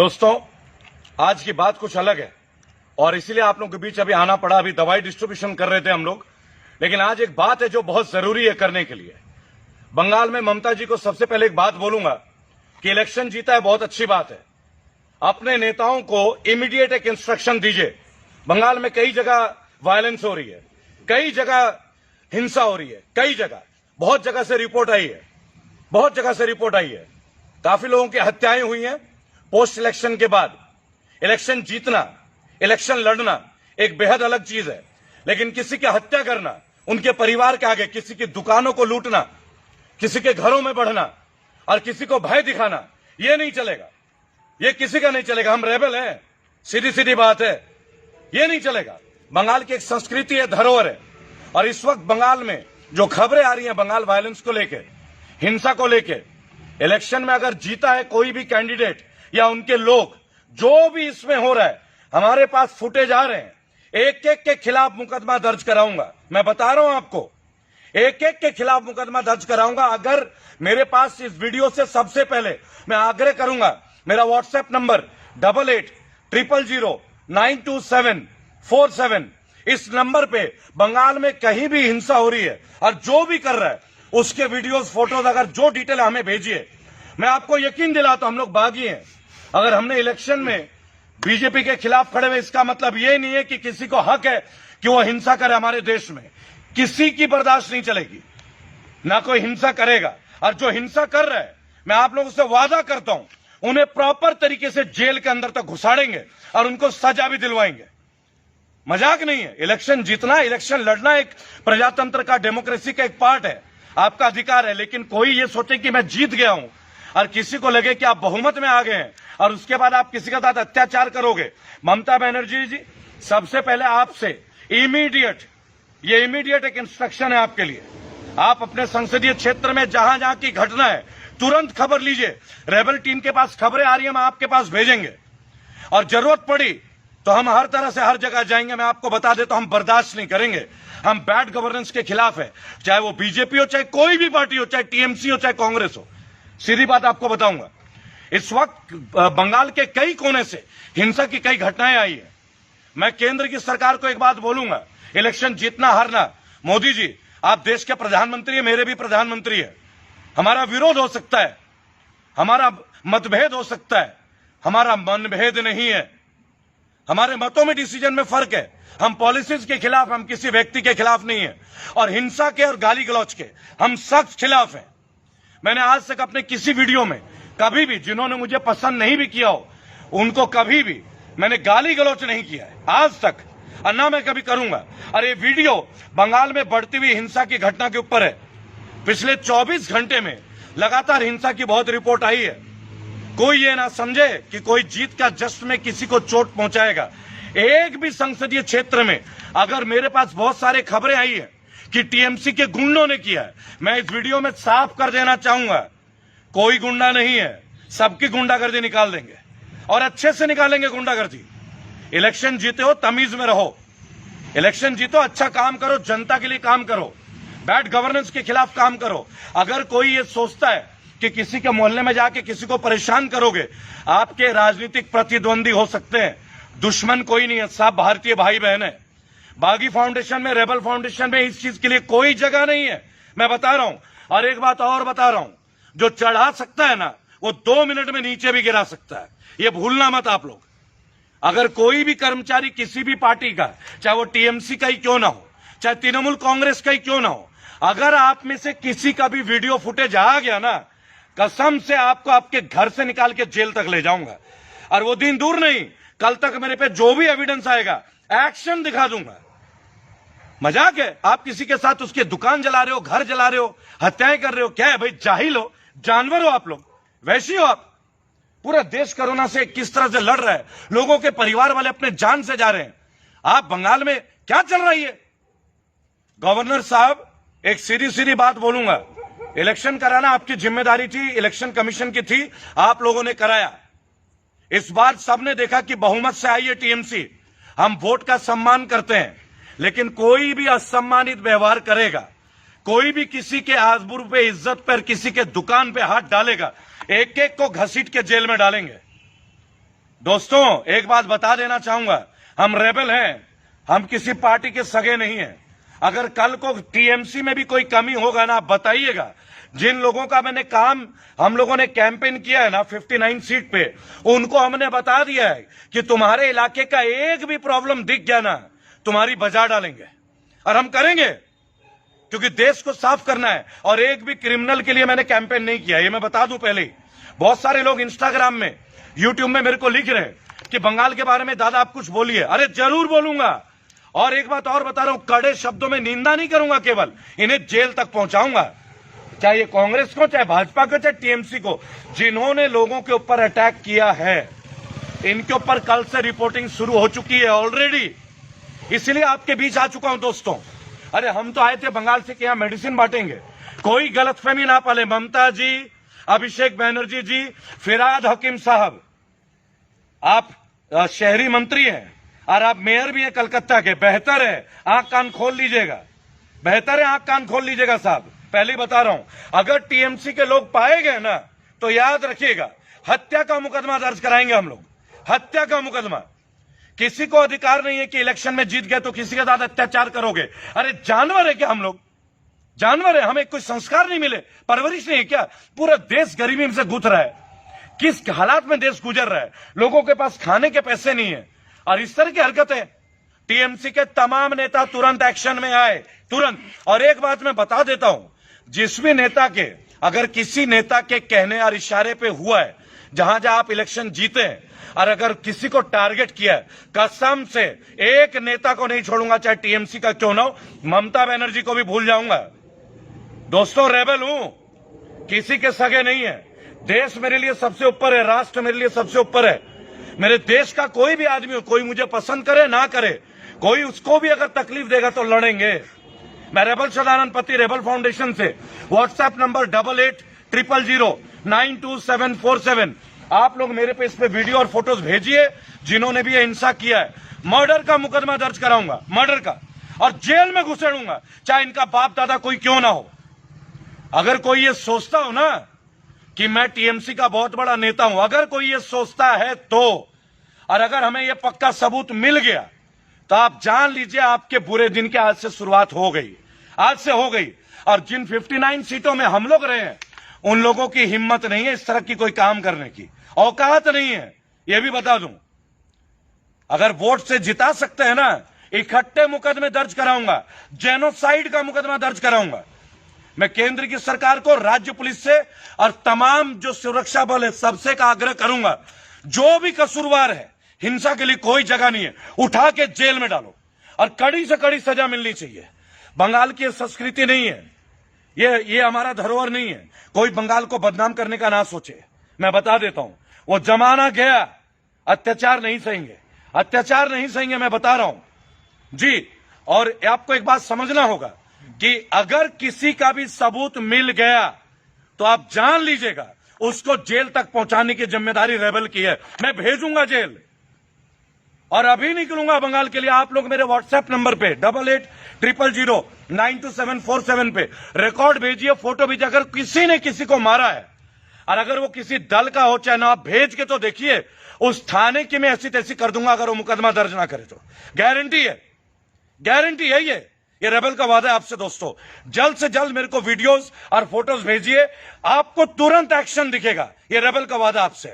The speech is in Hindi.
दोस्तों, आज की बात कुछ अलग है और इसीलिए आप लोगों के बीच अभी आना पड़ा। अभी दवाई डिस्ट्रीब्यूशन कर रहे थे हम लोग, लेकिन आज एक बात है जो बहुत जरूरी है करने के लिए। बंगाल में ममता जी को सबसे पहले एक बात बोलूंगा कि इलेक्शन जीता है, बहुत अच्छी बात है। अपने नेताओं को इमीडिएट एक इंस्ट्रक्शन दीजिए। बंगाल में कई जगह वायलेंस हो रही है, कई जगह हिंसा हो रही है, कई जगह बहुत जगह से रिपोर्ट आई है, बहुत जगह से रिपोर्ट आई है। काफी लोगों की हत्याएं हुई हैं। पोस्ट इलेक्शन के बाद इलेक्शन जीतना, इलेक्शन लड़ना एक बेहद अलग चीज है, लेकिन किसी की हत्या करना, उनके परिवार के आगे किसी की दुकानों को लूटना, किसी के घरों में बढ़ना और किसी को भय दिखाना, ये नहीं चलेगा। ये किसी का नहीं चलेगा। हम रेबल हैं, सीधी सीधी बात है, ये नहीं चलेगा। बंगाल की एक संस्कृति है, धरोहर है। और इस वक्त बंगाल में जो खबरें आ रही हैं बंगाल वायलेंस को लेके, हिंसा को लेके, इलेक्शन में अगर जीता है कोई भी कैंडिडेट या उनके लोग, जो भी इसमें हो रहा है, हमारे पास फुटेज आ रहे हैं। एक एक के खिलाफ मुकदमा दर्ज कराऊंगा। मैं बता रहा हूं आपको, एक एक के खिलाफ मुकदमा दर्ज कराऊंगा। अगर मेरे पास इस वीडियो से सबसे पहले मैं आग्रह करूंगा, मेरा व्हाट्सएप नंबर 8800092747, इस नंबर पे बंगाल में कहीं भी हिंसा हो रही है और जो भी कर रहा है उसके वीडियोस, फोटोज, अगर जो डिटेल हमें भेजिए। मैं आपको यकीन दिलाता हूं, हम लोग बागी हैं। अगर हमने इलेक्शन में बीजेपी के खिलाफ खड़े हुए, इसका मतलब ये नहीं है कि किसी को हक है कि वो हिंसा करे। हमारे देश में किसी की बर्दाश्त नहीं चलेगी, ना कोई हिंसा करेगा। और जो हिंसा कर रहा है, मैं आप लोगों से वादा करता हूं, उन्हें प्रॉपर तरीके से जेल के अंदर तक घुसाड़ेंगे और उनको सजा भी दिलवाएंगे। मजाक नहीं है। इलेक्शन जीतना, इलेक्शन लड़ना एक प्रजातंत्र का, डेमोक्रेसी का एक पार्ट है, आपका अधिकार है। लेकिन कोई ये सोचे कि मैं जीत गया हूं और किसी को लगे कि आप बहुमत में आ गए हैं और उसके बाद आप किसी के साथ अत्याचार करोगे। ममता बनर्जी जी, सबसे पहले आपसे इमीडिएट एक इंस्ट्रक्शन है आपके लिए। आप अपने संसदीय क्षेत्र में जहां जहां की घटना है, तुरंत खबर लीजिए। रेबल टीम के पास खबरें आ रही है, हम आपके पास भेजेंगे और जरूरत पड़ी तो हम हर तरह से हर जगह जाएंगे। मैं आपको बता देता हूं, हम बर्दाश्त नहीं करेंगे। हम बैड गवर्नेंस के खिलाफ है, चाहे वो बीजेपी हो, चाहे कोई भी पार्टी हो, चाहे टीएमसी हो, चाहे कांग्रेस हो। सीधी बात आपको बताऊंगा, इस वक्त बंगाल के कई कोने से हिंसा की कई घटनाएं आई है। मैं केंद्र की सरकार को एक बात बोलूंगा, इलेक्शन जीतना हारना, मोदी जी आप देश के प्रधानमंत्री है, मेरे भी प्रधानमंत्री है। हमारा विरोध हो सकता है, हमारा मतभेद हो सकता है, हमारा मनभेद नहीं है। हमारे मतों में, डिसीजन में फर्क है। हम पॉलिसीज के खिलाफ, हम किसी व्यक्ति के खिलाफ नहीं है। और हिंसा के और गाली गलौज के हम सख्त खिलाफ हैं। मैंने आज तक अपने किसी वीडियो में कभी भी, जिन्होंने मुझे पसंद नहीं भी किया हो, उनको कभी भी मैंने गाली गलौच नहीं किया है आज तक, और ना मैं कभी करूंगा। और ये वीडियो बंगाल में बढ़ती हुई हिंसा की घटना के ऊपर है। पिछले 24 घंटे में लगातार हिंसा की बहुत रिपोर्ट आई है। कोई ये ना समझे कि कोई जीत का जश्न में किसी को चोट पहुंचाएगा। एक भी संसदीय क्षेत्र में अगर मेरे पास बहुत सारे खबरें आई है कि टीएमसी के गुंडों ने किया है, मैं इस वीडियो में साफ कर देना चाहूंगा, कोई गुंडा नहीं है। सबकी गुंडागर्दी निकाल देंगे और अच्छे से निकालेंगे गुंडागर्दी। इलेक्शन जीते हो, तमीज में रहो। इलेक्शन जीतो, अच्छा काम करो, जनता के लिए काम करो, बैड गवर्नेंस के खिलाफ काम करो। अगर कोई ये सोचता है कि किसी के मोहल्ले में जाके किसी को परेशान करोगे, आपके राजनीतिक प्रतिद्वंदी हो सकते हैं, दुश्मन कोई नहीं है। सब भारतीय भाई बहन है। बागी फाउंडेशन में, रेबल फाउंडेशन में इस चीज के लिए कोई जगह नहीं है, मैं बता रहा हूं। और एक बात और बता रहा हूं, जो चढ़ा सकता है ना, वो 2 मिनट में नीचे भी गिरा सकता है। ये भूलना मत आप लोग। अगर कोई भी कर्मचारी किसी भी पार्टी का, चाहे वो टीएमसी का ही क्यों ना हो, चाहे तृणमूल कांग्रेस का ही क्यों ना हो, अगर आप में से किसी का भी वीडियो फुटेज आ गया ना, कसम से आपको आपके घर से निकाल के जेल तक ले जाऊंगा। और वो दिन दूर नहीं, कल तक मेरे पे जो भी एविडेंस आएगा, एक्शन दिखा दूंगा। मजाक है? आप किसी के साथ उसकी दुकान जला रहे हो, घर जला रहे हो, हत्याएं कर रहे हो, क्या है भाई? जाहिल हो, जानवर हो आप लोग, वैसी हो आप। पूरा देश कोरोना से किस तरह से लड़ रहा है, लोगों के परिवार वाले अपने जान से जा रहे हैं। आप बंगाल में क्या चल रही है? गवर्नर साहब, एक सीधी सीधी बात बोलूंगा, इलेक्शन कराना आपकी जिम्मेदारी थी, इलेक्शन कमीशन की थी, आप लोगों ने कराया। इस बार सबने देखा कि बहुमत से आई है टीएमसी। हम वोट का सम्मान करते हैं, लेकिन कोई भी असम्मानित व्यवहार करेगा, कोई भी किसी के आबरू पे, इज्जत पर, किसी के दुकान पे हाथ डालेगा, एक एक को घसीट के जेल में डालेंगे। दोस्तों एक बात बता देना चाहूंगा, हम रेबल हैं, हम किसी पार्टी के सगे नहीं हैं। अगर कल को टीएमसी में भी कोई कमी होगा ना, आप बताइएगा। जिन लोगों का मैंने काम, हम लोगों ने कैंपेन किया है ना 59 सीट पे, उनको हमने बता दिया है कि तुम्हारे इलाके का एक भी प्रॉब्लम दिख गया ना, तुम्हारी बजा डालेंगे। और हम करेंगे, क्योंकि देश को साफ करना है। और एक भी क्रिमिनल के लिए मैंने कैंपेन नहीं किया, ये मैं बता दूं पहले ही। बहुत सारे लोग इंस्टाग्राम में, यूट्यूब में मेरे को लिख रहे हैं कि बंगाल के बारे में दादा आप कुछ बोलिए। अरे जरूर बोलूंगा। और एक बात और बता रहा हूं, कड़े शब्दों में निंदा नहीं करूंगा, केवल इन्हें जेल तक पहुंचाऊंगा, चाहे ये कांग्रेस को, चाहे भाजपा को, चाहे टीएमसी को। जिन्होंने लोगों के ऊपर अटैक किया है, इनके ऊपर कल से रिपोर्टिंग शुरू हो चुकी है ऑलरेडी। इसलिए आपके बीच आ चुका हूं दोस्तों। अरे हम तो आए थे बंगाल से कि यहां मेडिसिन बांटेंगे, कोई गलतफहमी ना पाले। ममता जी, अभिषेक बैनर्जी जी, फिराद हकीम साहब, आप शहरी मंत्री हैं और आप मेयर भी हैं कलकत्ता के। बेहतर है आंख कान खोल लीजिएगा, बेहतर है आंख कान खोल लीजिएगा साहब। पहले बता रहा हूं, अगर टीएमसी के लोग पाए गए ना, तो याद रखिएगा हत्या का मुकदमा दर्ज कराएंगे हम लोग, हत्या का मुकदमा। किसी को अधिकार नहीं है कि इलेक्शन में जीत गए तो किसी के साथ अत्याचार करोगे। अरे जानवर है क्या हम लोग? जानवर है? हमें कोई संस्कार नहीं मिले, परवरिश नहीं है क्या? पूरा देश गरीबी से गुथ रहा है, किस हालात में देश गुजर रहा है, लोगों के पास खाने के पैसे नहीं है। और इस तरह की हरकतें, टीएमसी के तमाम नेता तुरंत एक्शन में आए, तुरंत। और एक बात मैं बता देता हूं, जिस भी नेता के, अगर किसी नेता के कहने और इशारे पे हुआ है, जहां जहां आप इलेक्शन जीते हैं, और अगर किसी को टारगेट किया है, कसम से एक नेता को नहीं छोड़ूंगा, चाहे टीएमसी का क्यों ना हो। ममता बनर्जी को भी भूल जाऊंगा। दोस्तों रेबल हूं, किसी के सगे नहीं है। देश मेरे लिए सबसे ऊपर है, राष्ट्र मेरे लिए सबसे ऊपर है। मेरे देश का कोई भी आदमी हो, कोई मुझे पसंद करे ना करे, कोई उसको भी अगर तकलीफ देगा तो लड़ेंगे। मैं रेबल सदानंद पति, रेबल फाउंडेशन से, व्हाट्सएप नंबर 8800092747। आप लोग मेरे पे इस पे वीडियो और फोटोज भेजिए जिन्होंने भी ये हिंसा किया है। मर्डर का मुकदमा दर्ज कराऊंगा, मर्डर का, और जेल में घुसेड़ूंगा, चाहे इनका बाप दादा कोई क्यों ना हो। अगर कोई ये सोचता हो ना कि मैं टीएमसी का बहुत बड़ा नेता हूं, अगर कोई ये सोचता है तो, और अगर हमें ये पक्का सबूत मिल गया, तो आप जान लीजिए आपके बुरे दिन की आज से शुरुआत हो गई, आज से हो गई। और जिन 59 सीटों में हम लोग रहे हैं, उन लोगों की हिम्मत नहीं है इस तरह की कोई काम करने की, औकात नहीं है, यह भी बता दूं। अगर वोट से जिता सकते हैं ना, इकट्ठे मुकदमे दर्ज कराऊंगा, जेनोसाइड का मुकदमा दर्ज कराऊंगा। मैं केंद्र की सरकार को, राज्य पुलिस से और तमाम जो सुरक्षा बल है सबसे का आग्रह करूंगा, जो भी कसूरवार है, हिंसा के लिए कोई जगह नहीं है, उठा के जेल में डालो और कड़ी से कड़ी सजा मिलनी चाहिए। बंगाल की संस्कृति नहीं है ये हमारा धरोहर नहीं है। कोई बंगाल को बदनाम करने का ना सोचे। मैं बता देता हूं, वो जमाना गया, अत्याचार नहीं सहेंगे, अत्याचार नहीं सहेंगे, मैं बता रहा हूं जी। और आपको एक बात समझना होगा कि अगर किसी का भी सबूत मिल गया तो आप जान लीजिएगा उसको जेल तक पहुंचाने की जिम्मेदारी रेबल की है। मैं भेजूंगा जेल, और अभी निकलूंगा बंगाल के लिए। आप लोग मेरे व्हाट्सएप नंबर पे 8800092747 पे रिकॉर्ड भेजिए, फोटो भेजिए। अगर किसी ने किसी को मारा है, और अगर वो किसी दल का हो चाहे ना, आप भेज के तो देखिए, उस थाने की मैं ऐसी तैसी कर दूंगा अगर वो मुकदमा दर्ज ना करे तो। गारंटी है, गारंटी है ये रेबल का वादा है आपसे दोस्तों। जल्द से जल्द मेरे को वीडियोस और फोटोज भेजिए, आपको तुरंत एक्शन दिखेगा। ये रेबल का वादा आपसे।